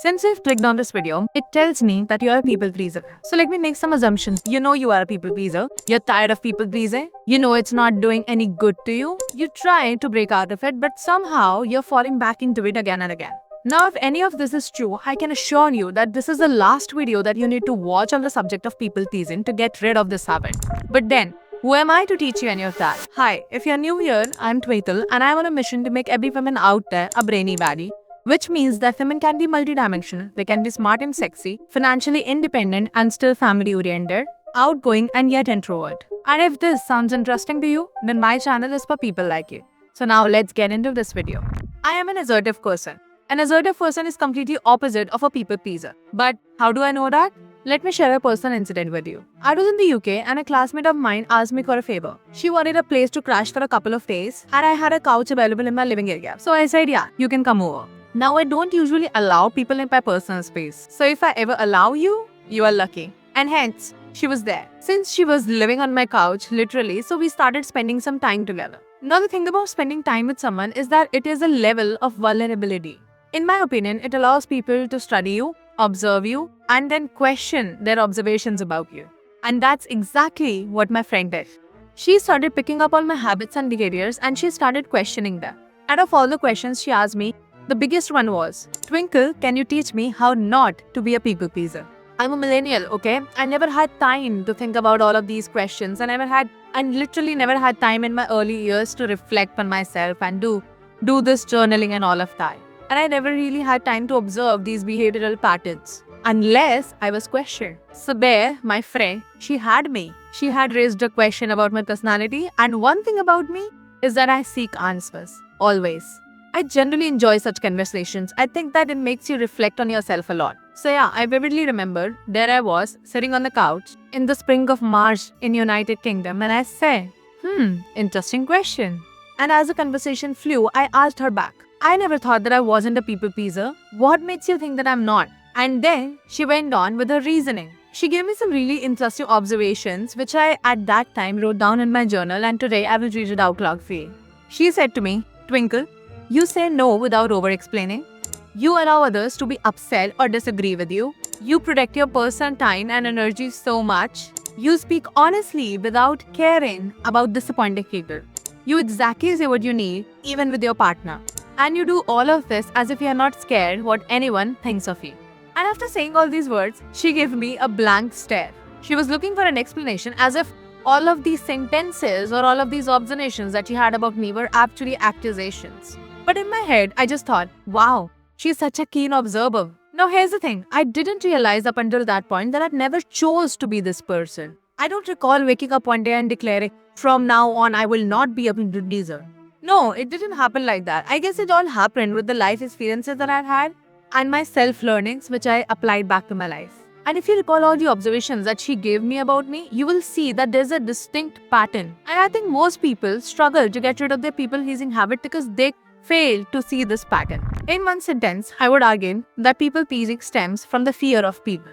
Since you've clicked on this video, it tells me that you're a people pleaser. So let me make some assumptions. You know you are a people pleaser. You're tired of people pleasing. You know it's not doing any good to you. You try to break out of it, but somehow you're falling back into it again and again. Now, if any of this is true, I can assure you that this is the last video that you need to watch on the subject of people pleasing to get rid of this habit. But then, who am I to teach you any of that? Hi, if you're new here, I'm Twaital and I'm on a mission to make every woman out there a brainy baddie. Which means that women can be multidimensional, they can be smart and sexy, financially independent and still family oriented, outgoing and yet introvert. And if this sounds interesting to you, then my channel is for people like you. So now let's get into this video. I am an assertive person. An assertive person is completely opposite of a people pleaser. But how do I know that? Let me share a personal incident with you. I was in the UK and a classmate of mine asked me for a favor. She wanted a place to crash for a couple of days and I had a couch available in my living area. So I said, yeah, you can come over. Now, I don't usually allow people in my personal space. So if I ever allow you, you are lucky. And hence, she was there. Since she was living on my couch, literally, so we started spending some time together. Now, the thing about spending time with someone is that it is a level of vulnerability. In my opinion, it allows people to study you, observe you, and then question their observations about you. And that's exactly what my friend did. She started picking up on my habits and behaviors and she started questioning them. Out of all the questions she asked me, the biggest one was, Twinkle, can you teach me how not to be a people pleaser? I'm a millennial, okay? I never had time to think about all of these questions and I literally never had time in my early years to reflect on myself and do this journaling and all of that. And I never really had time to observe these behavioral patterns unless I was questioned. So there, my friend, she had me. She had raised a question about my personality, and one thing about me is that I seek answers, always. I generally enjoy such conversations. I think that it makes you reflect on yourself a lot. So yeah, I vividly remember there I was sitting on the couch in the spring of March in United Kingdom and I said, interesting question. And as the conversation flew, I asked her back. I never thought that I wasn't a people pleaser. What makes you think that I'm not? And then she went on with her reasoning. She gave me some really interesting observations which I at that time wrote down in my journal and today I will read it out loud for you. She said to me, Twinkle, you say no without over-explaining. You allow others to be upset or disagree with you. You protect your personal time and energy so much. You speak honestly without caring about disappointing people. You exactly say what you need, even with your partner. And you do all of this as if you are not scared what anyone thinks of you. And after saying all these words, she gave me a blank stare. She was looking for an explanation as if all of these sentences or all of these observations that she had about me were actually accusations. But in my head, I just thought, wow, she's such a keen observer. Now here's the thing, I didn't realize up until that point that I never chose to be this person. I don't recall waking up one day and declaring, from now on I will not be a people pleaser. No, it didn't happen like that. I guess it all happened with the life experiences that I've had and my self-learnings which I applied back to my life. And if you recall all the observations that she gave me about me, you will see that there's a distinct pattern. And I think most people struggle to get rid of their people-pleasing habit because they fail to see this pattern. In one sentence, I would argue that people-pleasing stems from the fear of people.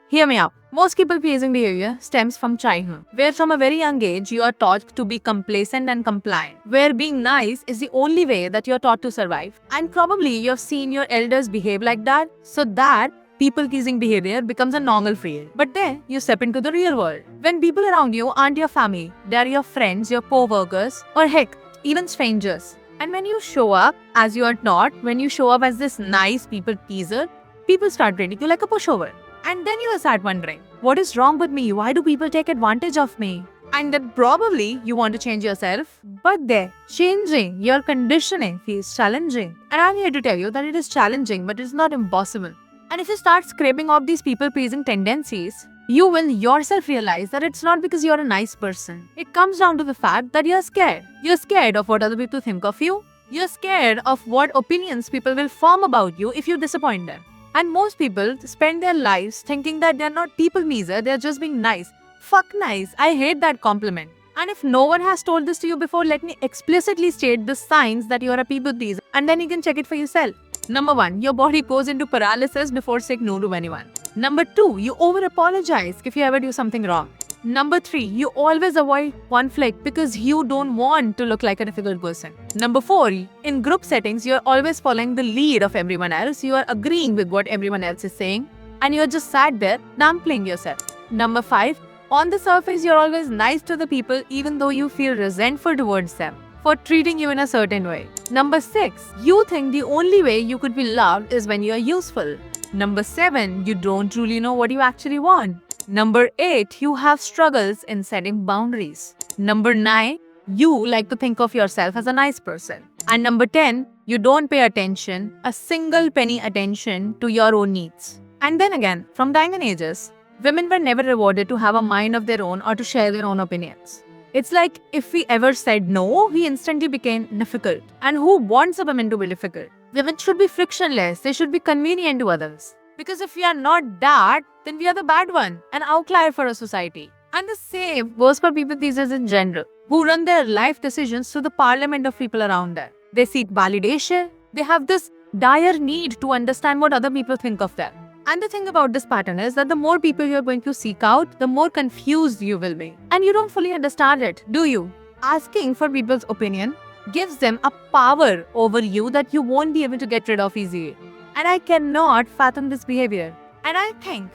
Hear me out. Most people-pleasing behavior stems from childhood, where from a very young age you are taught to be complacent and compliant, where being nice is the only way that you are taught to survive. And probably you have seen your elders behave like that, so that people-pleasing behavior becomes a normal for you. But then you step into the real world. When people around you aren't your family, they are your friends, your co-workers, or heck, even strangers. And when you show up as you are not, when you show up as this nice people pleaser, people start treating you like a pushover. And then you start wondering, what is wrong with me? Why do people take advantage of me? And then probably you want to change yourself, but there, changing your conditioning feels challenging. And I'm here to tell you that it is challenging, but it's not impossible. And if you start scraping off these people-pleasing tendencies, you will yourself realize that it's not because you're a nice person. It comes down to the fact that you're scared. You're scared of what other people think of you. You're scared of what opinions people will form about you if you disappoint them. And most people spend their lives thinking that they're not people pleaser, they're just being nice. Fuck nice. I hate that compliment. And if no one has told this to you before, let me explicitly state the signs that you're a people pleaser and then you can check it for yourself. Number 1, your body goes into paralysis before saying no to anyone. Number 2, you over-apologize if you ever do something wrong. Number 3, you always avoid conflict because you don't want to look like a difficult person. Number 4, in group settings, you're always following the lead of everyone else. You are agreeing with what everyone else is saying and you're just sat there downplaying yourself. Number 5, on the surface, you're always nice to the people even though you feel resentful towards them for treating you in a certain way. Number 6, you think the only way you could be loved is when you are useful. Number 7, you don't truly know what you actually want. Number 8, you have struggles in setting boundaries. Number 9, you like to think of yourself as a nice person. And number 10, you don't pay a single penny attention to your own needs. And then again, from time and ages, women were never rewarded to have a mind of their own or to share their own opinions. It's like if we ever said no, we instantly became difficult. And who wants a woman to be difficult? Women should be frictionless, they should be convenient to others. Because if we are not that, then we are the bad one, an outlier for a society. And the same goes for people pleasers in general, who run their life decisions to the parliament of people around them. They seek validation, they have this dire need to understand what other people think of them. And the thing about this pattern is that the more people you're going to seek out, the more confused you will be. And you don't fully understand it, do you? Asking for people's opinion gives them a power over you that you won't be able to get rid of easily. And I cannot fathom this behavior. And I think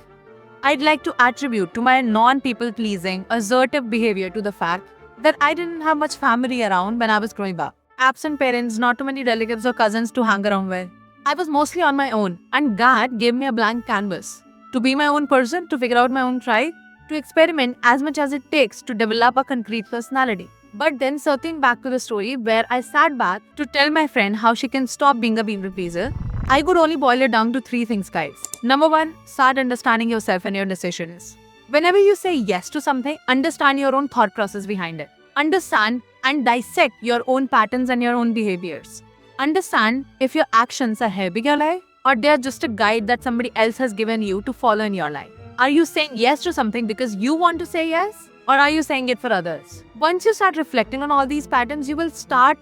I'd like to attribute to my non-people pleasing, assertive behavior to the fact that I didn't have much family around when I was growing up. Absent parents, not too many relatives or cousins to hang around with. I was mostly on my own, and God gave me a blank canvas to be my own person, to figure out my own tribe, to experiment as much as it takes to develop a concrete personality. But then circling back to the story where I sat back to tell my friend how she can stop being a people pleaser, I could only boil it down to 3 things, guys. Number 1, start understanding yourself and your decisions. Whenever you say yes to something, understand your own thought process behind it. Understand and dissect your own patterns and your own behaviors. Understand if your actions are helping your life or they are just a guide that somebody else has given you to follow in your life. Are you saying yes to something because you want to say yes, or are you saying it for others? Once you start reflecting on all these patterns, you will start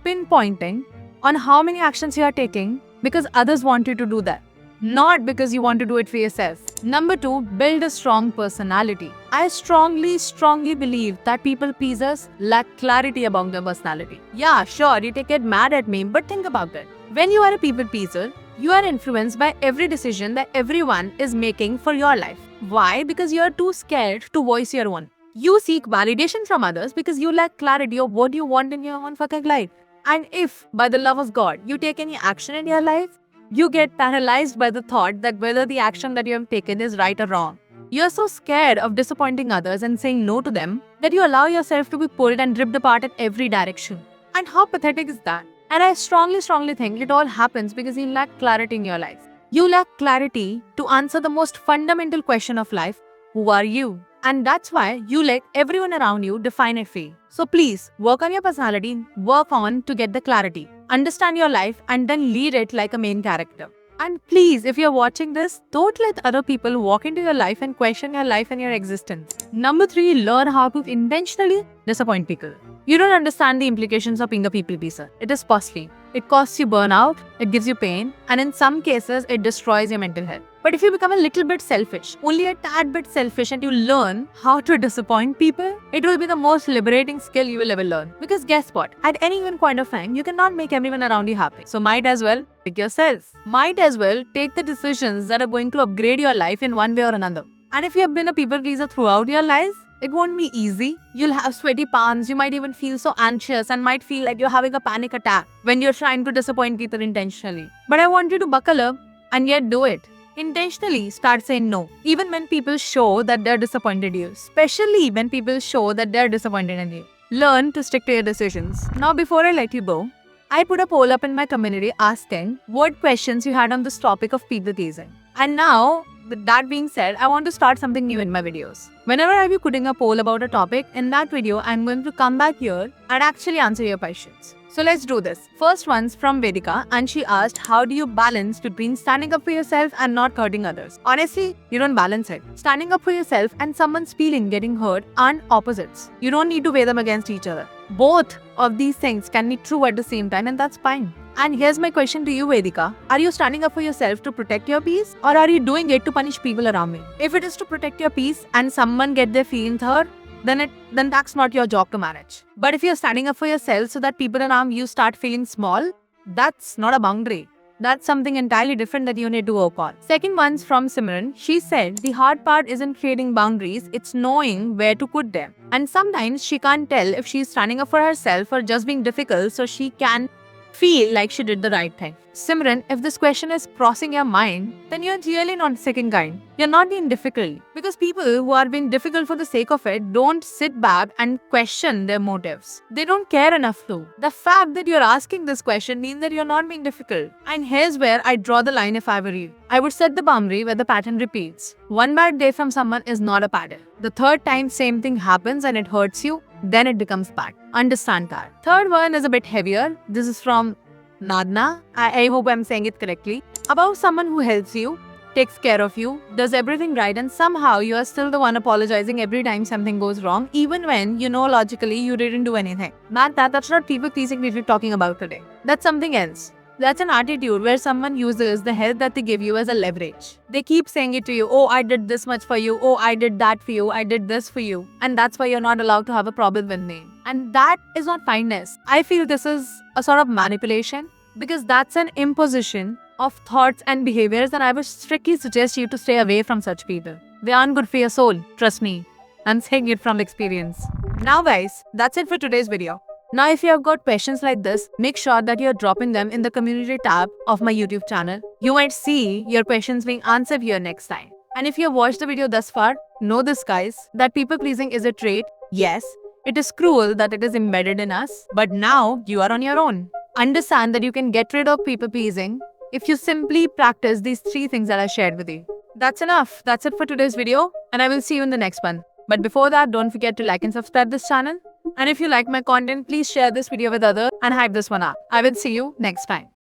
pinpointing on how many actions you are taking because others want you to do that, not because you want to do it for yourself. Number 2, build a strong personality. I strongly believe that people pleasers lack clarity about their personality. Yeah, sure, you can get mad at me, but think about it. When you are a people pleaser, you are influenced by every decision that everyone is making for your life. Why? Because you are too scared to voice your own. You seek validation from others because you lack clarity of what you want in your own fucking life. And if, by the love of God, you take any action in your life, you get paralyzed by the thought that whether the action that you have taken is right or wrong. You're so scared of disappointing others and saying no to them that you allow yourself to be pulled and ripped apart in every direction. And how pathetic is that? And I strongly think it all happens because you lack clarity in your life. You lack clarity to answer the most fundamental question of life: who are you? And that's why you let everyone around you define it for you. So please, work on your personality, work on to get the clarity. Understand your life and then lead it like a main character. And please, if you're watching this, don't let other people walk into your life and question your life and your existence. Number 3, learn how to intentionally disappoint people. You don't understand the implications of being a people pleaser. It is costly. It costs you burnout, it gives you pain, and in some cases, it destroys your mental health. But if you become a little bit selfish, only a tad bit selfish, and you learn how to disappoint people, it will be the most liberating skill you will ever learn. Because guess what? At any given point of time, you cannot make everyone around you happy. So might as well pick yourself. Might as well take the decisions that are going to upgrade your life in one way or another. And if you have been a people pleaser throughout your life, it won't be easy. You'll have sweaty palms, you might even feel so anxious and might feel like you're having a panic attack when you're trying to disappoint people intentionally. But I want you to buckle up and yet do it. Intentionally start saying no, even when people show that they're disappointed in you, especially when people show that they're disappointed in you. Learn to stick to your decisions. Now, before I let you go, I put a poll up in my community asking what questions you had on this topic of people pleasing. And now, with that being said, I want to start something new in my videos. Whenever I be putting a poll about a topic, in that video, I'm going to come back here and actually answer your questions. So let's do this. First one's from Vedika, and she asked, how do you balance between standing up for yourself and not hurting others? Honestly, you don't balance it. Standing up for yourself and someone's feeling getting hurt aren't opposites. You don't need to weigh them against each other. Both of these things can be true at the same time, and that's fine. And here's my question to you, Vedika. Are you standing up for yourself to protect your peace, or are you doing it to punish people around you? If it is to protect your peace and someone get their feelings hurt, then that's not your job to manage. But if you're standing up for yourself so that people around you start feeling small, that's not a boundary. That's something entirely different that you need to work on. Second one's from Simran. She said the hard part isn't creating boundaries, it's knowing where to put them. And sometimes she can't tell if she's standing up for herself or just being difficult so she can feel like she did the right thing. Simran, if this question is crossing your mind, then you're really not second kind. You're not being difficult. Because people who are being difficult for the sake of it don't sit back and question their motives. They don't care enough to. The fact that you're asking this question means that you're not being difficult. And here's where I draw the line if I were you. I would set the boundary where the pattern repeats. One bad day from someone is not a pattern. The third time same thing happens and it hurts you, then it becomes bad. Understand that. Third one is a bit heavier. This is from Nadna. I hope I'm saying it correctly. About someone who helps you, takes care of you, does everything right, and somehow you are still the one apologizing every time something goes wrong, even when you know logically you didn't do anything. Man, that's not people pleasing we're talking about today. That's something else. That's an attitude where someone uses the help that they give you as a leverage. They keep saying it to you, oh, I did this much for you, oh, I did that for you, I did this for you. And that's why you're not allowed to have a problem with me. And that is not kindness. I feel this is a sort of manipulation because that's an imposition of thoughts and behaviors, and I would strictly suggest you to stay away from such people. They aren't good for your soul, trust me. I'm saying it from experience. Now guys, that's it for today's video. Now, if you have got questions like this, make sure that you're dropping them in the community tab of my YouTube channel. You might see your questions being answered here next time. And if you have watched the video thus far, know this guys, that people pleasing is a trait. Yes, it is cruel that it is embedded in us, but now you are on your own. Understand that you can get rid of people pleasing if you simply practice these 3 things that I shared with you. That's enough. That's it for today's video, and I will see you in the next one. But before that, don't forget to like and subscribe this channel. And if you like my content, please share this video with others and hype this one up. I will see you next time.